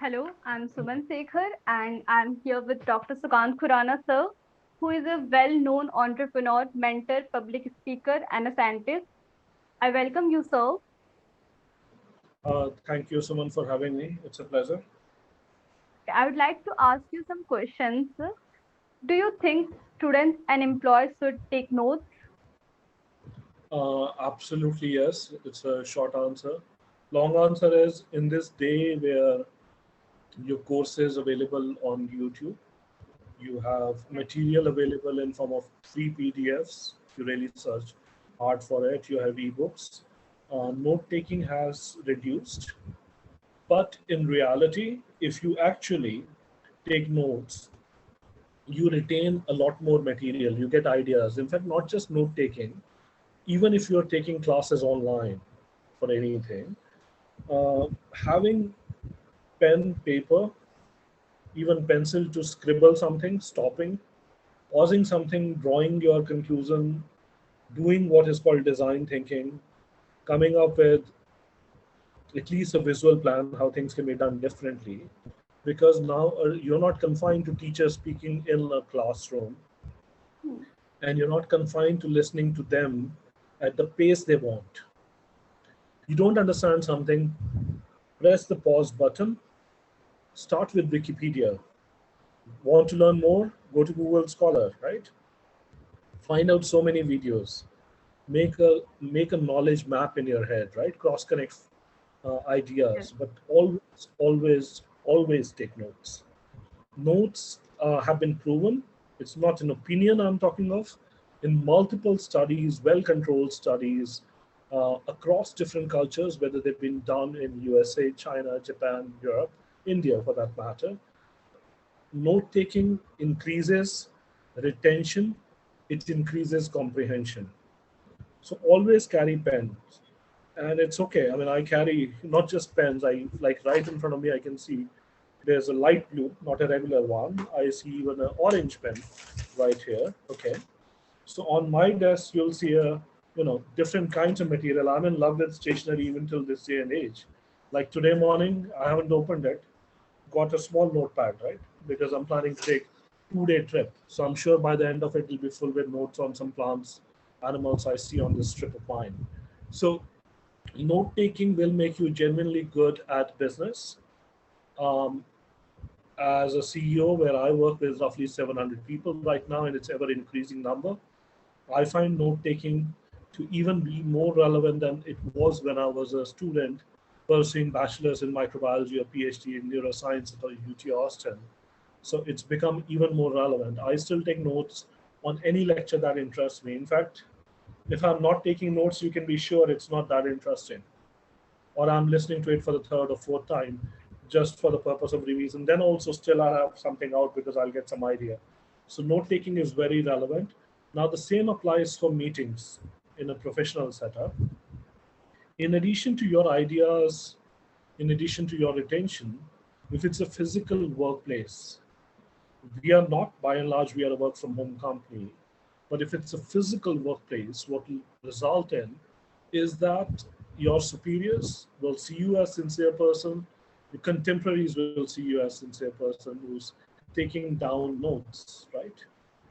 Hello, I'm Suman Sekhar and I'm here with Dr. Sukant Khurana, sir, who is a well-known entrepreneur, mentor, public speaker, and a scientist. I welcome you, sir. Thank you, Suman, for having me. It's a pleasure. I would like to ask you some questions. Do you think students and employers should take notes? Absolutely, yes. It's a short answer. Long answer is in this day where your course is available on YouTube, you have Yes. material available in form of free PDFs. If you really search hard for it, you have ebooks. Note taking has reduced, but in reality, if you actually take notes, you retain a lot more material. You get ideas. In fact, not just note taking, even if you're taking classes online for anything, having pen, paper, even pencil to scribble something, stopping, pausing something, drawing your conclusion, doing what is called design thinking, coming up with at least a visual plan how things can be done differently. Because now you're not confined to teachers speaking in a classroom, Hmm. and you're not confined to listening to them at the pace they want. You don't understand something, press the pause button, start with Wikipedia. Want to learn more? Go to Google Scholar, right? Find out so many videos. Make a knowledge map in your head, right? Cross connect Yes. ideas, but always take notes. Notes have been proven. It's not an opinion I'm talking of. In multiple studies, well controlled studies across different cultures, whether they've been done in USA, China, Japan, Europe, India for that matter, note taking increases retention, it increases comprehension. So always carry pens. And it's okay. I mean, I carry not just pens, I like right in front of me, I can see there's a light blue, not a regular one. I see even an orange pen right here. Okay. So on my desk, you'll see different kinds of material. I'm in love with stationery even till this day and age. Like today morning, I haven't opened it. Got a small notepad, right? Because I'm planning to take 2 day trip. So I'm sure by the end of it, it'll be full with notes on some plants, animals I see on this trip of mine. So note taking will make you genuinely good at business. Um, as a CEO, where I work with roughly 700 people right now, and it's ever increasing number, I find note taking to even be more relevant than it was when I was a student pursuing bachelor's in microbiology or PhD in neuroscience at UT Austin. So it's become even more relevant. I still take notes on any lecture that interests me. In fact, if I'm not taking notes, you can be sure it's not that interesting, or I'm listening to it for the third or fourth time just for the purpose of revision. Then also still I have something out because I'll get some idea. So note taking is very relevant. Now the same applies for meetings in a professional setup. In addition to your ideas, in addition to your retention, if it's a physical workplace, we are not, by and large, we are a work from home company. But if it's a physical workplace, what will result in is that your superiors will see you as sincere person, your contemporaries will see you as sincere person who's taking down notes, right?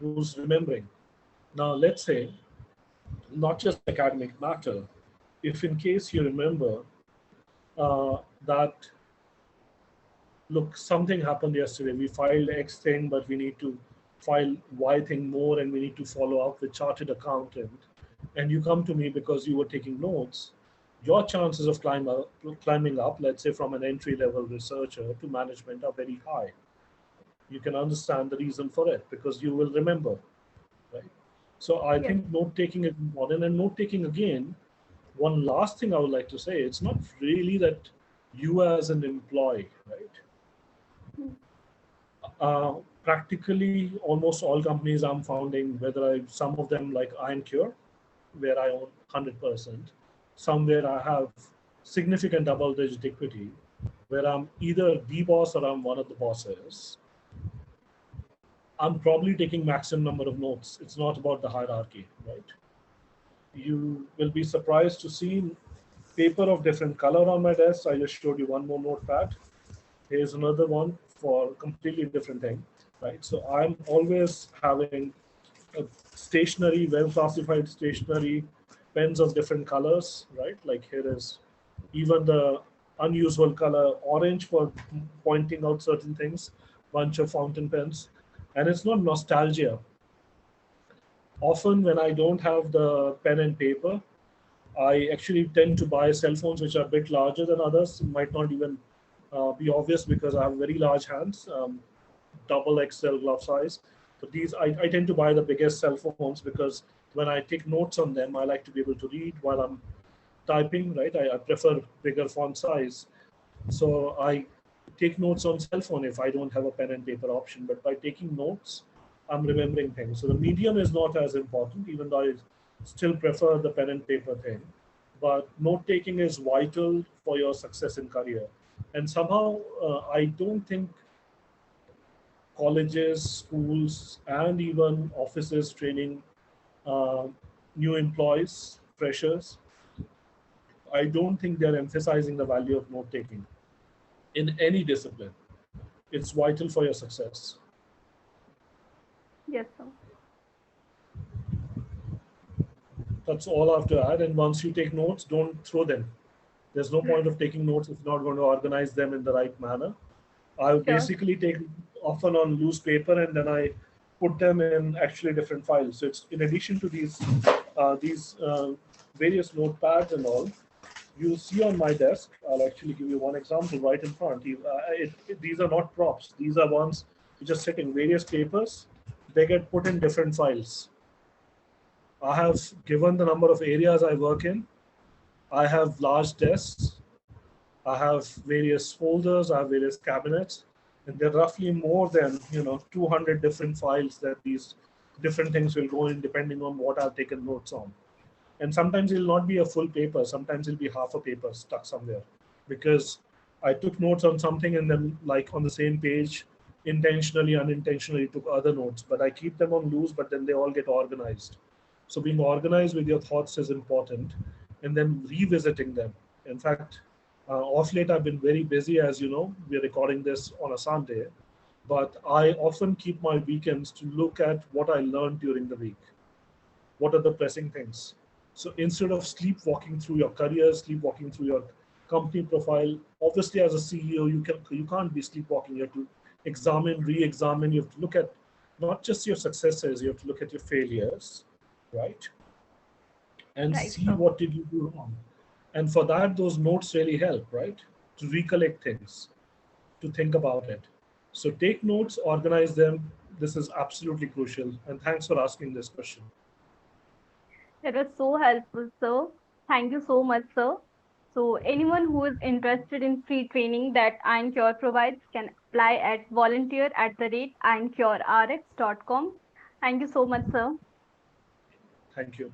Who's remembering. Now, let's say, not just academic matter, if in case you remember that look, something happened yesterday. We filed X thing, but we need to file Y thing more, and we need to follow up with chartered accountant. And you come to me because you were taking notes. Your chances of climbing up, let's say from an entry level researcher to management, are very high. You can understand the reason for it because you will remember, right? So I Yes. think note taking is important. And note taking again, one last thing I would like to say, it's not really that you as an employee, right? Hmm. Uh, Practically, almost all companies I'm founding, some of them like Ioncure, where I own 100%, somewhere I have significant double-digit equity, where I'm either the boss or I'm one of the bosses. I'm probably taking maximum number of notes. It's not about the hierarchy, right? You will be surprised to see paper of different color on my desk. I just showed you one more notepad. Here's another one for completely different thing, right? So I'm always having a stationery, well classified stationery, pens of different colors, right? Like here is even the unusual color orange for pointing out certain things, bunch of fountain pens. And it's not nostalgia. Often when I don't have the pen and paper, I actually tend to buy cell phones which are a bit larger than others. Might not even be obvious because I have very large hands, double XL glove size. But these, I tend to buy the biggest cell phones because when I take notes on them, I like to be able to read while I'm typing, right? I prefer bigger font size. So I take notes on cell phone if I don't have a pen and paper option. But by taking notes, I'm remembering things. So the medium is not as important, even though I still prefer the pen and paper thing. But note taking is vital for your success in career. And somehow, I don't think colleges, schools, and even offices training uh, new employees, freshers, I don't think they're emphasizing the value of note taking in any discipline. It's vital for your success. Yes, sir. That's all I have to add. And once you take notes, don't throw them. There's no point of taking notes if you're not going to organize them in the right manner. I Sure. basically take often on loose paper and then I put them in actually different files. So it's in addition to these various notepads and all. You see on my desk. I'll actually give you one example right in front. These are not props. These are ones which are sitting various papers. They get put in different files. I have given the number of areas I work in. I have large desks. I have various folders. I have various cabinets, and there are roughly more than 200 different files that these different things will go in depending on what I've taken notes on. And sometimes it'll not be a full paper. Sometimes it'll be half a paper stuck somewhere because I took notes on something and then like on the same page, intentionally, unintentionally took other notes. But I keep them on loose, but then they all get organized. So being organized with your thoughts is important, and then revisiting them. In fact, off late I've been very busy. As you know, we're recording this on a Sunday, but I often keep my weekends to look at what I learned during the week. What are the pressing things? So instead of sleepwalking through your career, sleepwalking through your company profile, obviously as a CEO, you can't be sleepwalking. You have to examine, re-examine. You have to look at not just your successes. You have to look at your failures, right? And Right, see sir. what did you do wrong. And for that, those notes really help, right? To recollect things, to think about it. So take notes, organize them. This is absolutely crucial. And thanks for asking this question. That was so helpful, sir. Thank you so much, sir. So, anyone who is interested in free training that Ioncure provides can apply at volunteer@ioncurerx.com. Thank you so much, sir. Thank you.